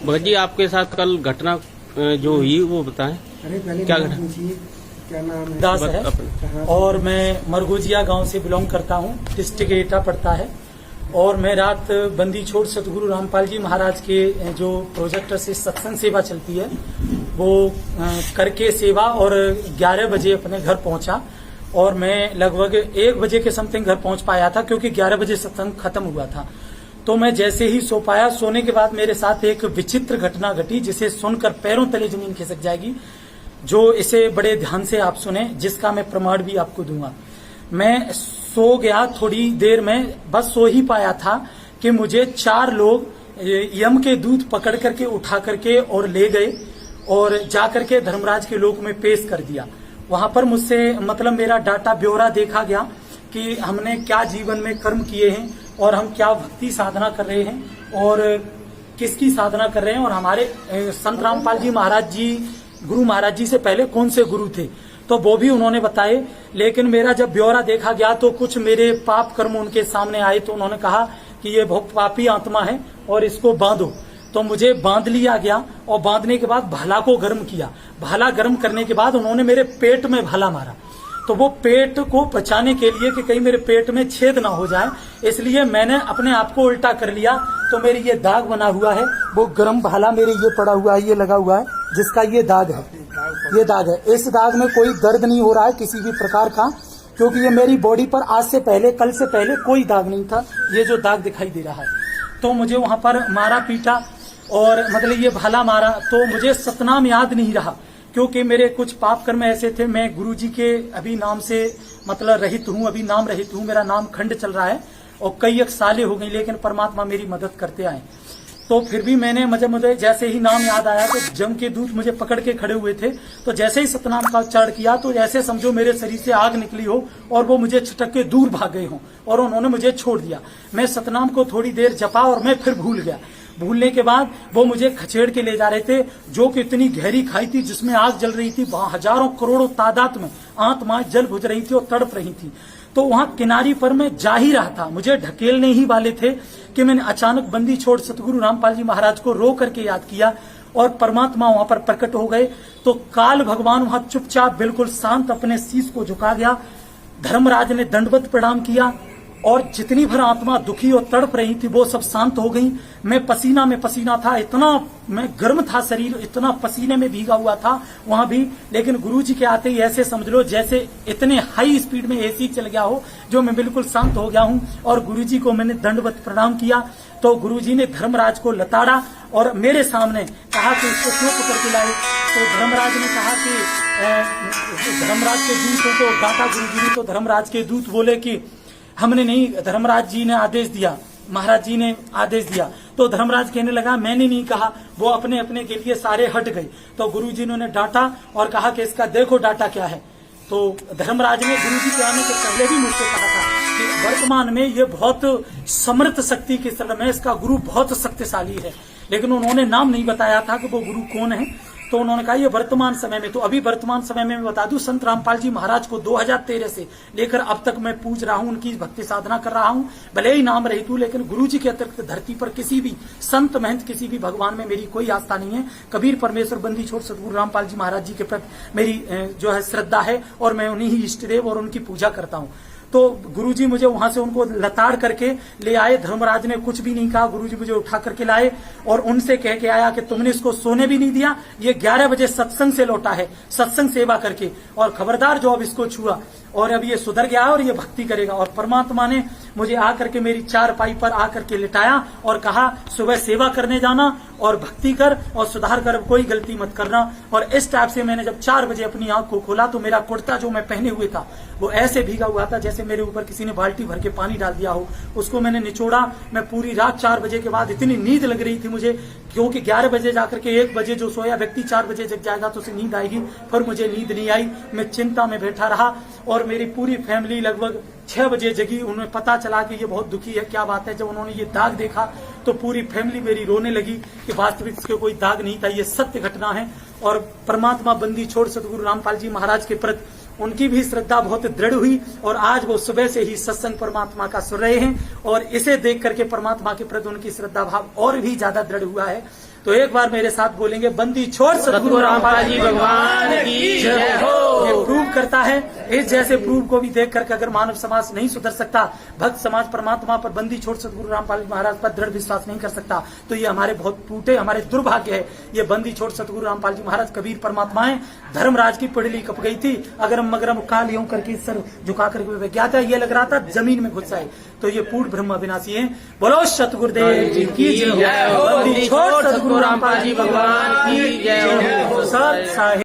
भगत जी, आपके साथ कल घटना जो हुई वो बताएं। अरे पहले क्या क्या नाम है? दास है और मैं मरगोजिया गांव से बिलोंग करता हूं। डिस्ट्रिक्ट एटा पड़ता है। और मैं रात बंदी छोड़ सतगुरु रामपाल जी महाराज के जो प्रोजेक्टर से सत्संग सेवा चलती है वो करके सेवा और 11 बजे अपने घर पहुंचा। और मैं लगभग 1 बजे के समथिंग घर पहुंच पाया था, क्योंकि 11 बजे सत्संग खत्म हुआ था। तो मैं जैसे ही सो पाया, सोने के बाद मेरे साथ एक विचित्र घटना घटी जिसे सुनकर पैरों तले जमीन खिसक जाएगी। जो इसे बड़े ध्यान से आप सुने, जिसका मैं प्रमाण भी आपको दूंगा। मैं सो गया, थोड़ी देर में बस सो ही पाया था कि मुझे 4 लोग यम के दूत पकड़ करके उठा करके और ले गए और जाकर के धर्मराज के लोक में पेश कर दिया। वहां पर मुझसे मतलब मेरा डाटा ब्यौरा देखा गया कि हमने क्या जीवन में कर्म किए हैं और हम क्या भक्ति साधना कर रहे हैं और किसकी साधना कर रहे हैं, और हमारे संत रामपाल जी महाराज जी, गुरु महाराज जी से पहले कौन से गुरु थे, तो वो भी उन्होंने बताए। लेकिन मेरा जब ब्यौरा देखा गया तो कुछ मेरे पाप कर्म उनके सामने आए। तो उन्होंने कहा कि ये बहुत पापी आत्मा है और इसको बांधो। तो मुझे बांध लिया गया और बांधने के बाद भाला को गर्म किया। भाला गर्म करने के बाद उन्होंने मेरे पेट में भाला मारा। तो वो पेट को बचाने के लिए कि कहीं मेरे पेट में छेद ना हो जाए, इसलिए मैंने अपने आप को उल्टा कर लिया। तो मेरी ये दाग बना हुआ है, वो गर्म भाला मेरे ये पड़ा हुआ है, ये लगा हुआ है, जिसका ये दाग है। ये दाग है। इस दाग में कोई दर्द नहीं हो रहा है किसी भी प्रकार का, क्योंकि ये मेरी बॉडी पर आज से पहले, कल से पहले कोई दाग नहीं था। ये जो दाग दिखाई दे रहा है, तो मुझे वहां पर मारा पीटा और मतलब ये भाला मारा। तो मुझे सतनाम याद नहीं रहा, क्योंकि मेरे कुछ पाप कर्म ऐसे थे। मैं गुरुजी के अभी नाम से मतलब रहित हूँ, अभी नाम रहित हूँ। मेरा नाम खंड चल रहा है और कई एक सालें हो गई, लेकिन परमात्मा मेरी मदद करते आए। तो फिर भी मैंने मुझे जैसे ही नाम याद आया तो जम के दूत मुझे पकड़ के खड़े हुए थे। तो जैसे ही सतनाम का उच्चारण किया तो ऐसे समझो मेरे शरीर से आग निकली हो और वो मुझे छटक के दूर भाग गए हों और उन्होंने मुझे छोड़ दिया। मैं सतनाम को थोड़ी देर जपा और मैं फिर भूल गया। भूलने के बाद वो मुझे खचेड़ के ले जा रहे थे, जो कि इतनी गहरी खाई थी जिसमें आग जल रही थी। वहां हजारों करोड़ों तादाद में आत्माएं जल बुझ रही थी और तड़प रही थी। तो वहां किनारी पर मैं जा ही रहा था, मुझे ढकेलने ही वाले थे कि मैंने अचानक बंदी छोड़ सतगुरु रामपाल जी महाराज को रो करके याद किया और परमात्मा वहां पर प्रकट हो गए। तो काल भगवान वहां चुपचाप बिल्कुल शांत अपने शीश को झुका गया। धर्मराज ने दंडवत प्रणाम किया और जितनी भर आत्मा दुखी और तड़प रही थी वो सब शांत हो गई। मैं पसीना में पसीना था, इतना मैं गर्म था, शरीर इतना पसीने में भीगा हुआ था वहां भी। लेकिन गुरुजी के आते ही ऐसे समझ लो जैसे इतने हाई स्पीड में एसी चल गया हो, जो मैं बिल्कुल शांत हो गया हूं। और गुरुजी को मैंने दंडवत प्रणाम किया। तो गुरुजी ने धर्मराज को लताड़ा और मेरे सामने कहा कि इसको क्यों पकड़ के लाए। तो धर्मराज ने कहा कि धर्मराज के दूतों को डांटा गुरुजी ने। तो धर्मराज के दूत बोले कि हमने नहीं, धर्मराज जी ने आदेश दिया, महाराज जी ने आदेश दिया। तो धर्मराज कहने लगा मैंने नहीं कहा, वो अपने अपने के लिए सारे हट गए। तो गुरुजी ने डांटा और कहा कि इसका देखो डाटा क्या है। तो धर्मराज ने गुरुजी के आने से पहले भी मुझसे कहा था कि वर्तमान में ये बहुत समर्थ शक्ति के स्तर में, इसका गुरु बहुत शक्तिशाली है। लेकिन उन्होंने नाम नहीं बताया था कि वो गुरु कौन है। तो उन्होंने कहा ये वर्तमान समय में, तो अभी वर्तमान समय में मैं बता दूं, संत रामपाल जी महाराज को 2013 से लेकर अब तक मैं पूज रहा हूं, उनकी भक्ति साधना कर रहा हूं। भले ही नाम रहित हूं, लेकिन गुरु जी के अतिरिक्त धरती पर किसी भी संत महंत, किसी भी भगवान में मेरी कोई आस्था नहीं है। कबीर परमेश्वर बंदी छोड़ सतगुरु रामपाल जी महाराज जी के प्रति मेरी जो है श्रद्धा है और मैं उन्हीं ही इष्ट देव और उनकी पूजा करता हूं। तो गुरुजी मुझे वहां से उनको लताड़ करके ले आए। धर्मराज ने कुछ भी नहीं कहा, गुरुजी मुझे उठा करके लाए और उनसे कह के आया कि तुमने इसको सोने भी नहीं दिया, ये 11 बजे सत्संग से लौटा है, सत्संग सेवा करके, और खबरदार जो अब इसको छुआ और अब ये सुधर गया और ये भक्ति करेगा। और परमात्मा ने मुझे आकर के मेरी चारपाई पर आकर के लिटाया और कहा सुबह सेवा करने जाना और भक्ति कर और सुधार कर, कोई गलती मत करना। और इस टाइप से मैंने जब 4 बजे अपनी आंख को खोला तो मेरा कुर्ता जो मैं पहने हुए था वो ऐसे भीगा हुआ था जैसे मेरे ऊपर किसी ने बाल्टी भर के पानी डाल दिया हो। उसको मैंने निचोड़ा। मैं पूरी रात 4 बजे के बाद इतनी नींद लग रही थी मुझे, क्योंकि 11 बजे जाकर के 1 बजे जो सोया व्यक्ति 4 बजे जग जाएगा तो उसे नींद आएगी, पर मुझे नींद नहीं आई। मैं चिंता में बैठा रहा और मेरी पूरी फैमिली लगभग 6 बजे जगी। उन्हें पता चला कि ये बहुत दुखी है, क्या बात है। जब उन्होंने ये दाग देखा तो पूरी फैमिली मेरी रोने लगी कि वास्तविक इसके कोई दाग नहीं था, ये सत्य घटना है। और परमात्मा बंदी छोड़ सतगुरु रामपाल जी महाराज के प्रति उनकी भी श्रद्धा बहुत दृढ़ हुई और आज वो सुबह से ही सत्संग परमात्मा का सुन रहे हैं और इसे देख करके परमात्मा के प्रति उनकी श्रद्धा भाव और भी ज्यादा दृढ़ हुआ है। तो एक बार मेरे साथ बोलेंगे, बंदी छोड़ सतगुरु रामपाल जी भगवान की जय हो। ये प्रूव करता है, इस जैसे प्रूव को भी देख करके अगर मानव समाज नहीं सुधर सकता, भक्त समाज परमात्मा पर, बंदी छोड़ सतगुरु रामपाल जी महाराज पर दृढ़ विश्वास नहीं कर सकता, तो ये हमारे बहुत टूटे, हमारे दुर्भाग्य है। ये बंदी छोड़ सतगुरु रामपाल जी महाराज कबीर परमात्मा है, धर्मराज की पिड़ली कप गई थी, अगरम मगरम काल यूं करके सर झुका करके क्या था, ये लग रहा था जमीन में घुस जाए। तो ये पूर्ण ब्रह्म अविनाशी है। बोलो सतगुरुदेव जी की जय हो। बंदी छोड़ सतगुरु रामपाल जी भगवान की जय हो। सत साहिब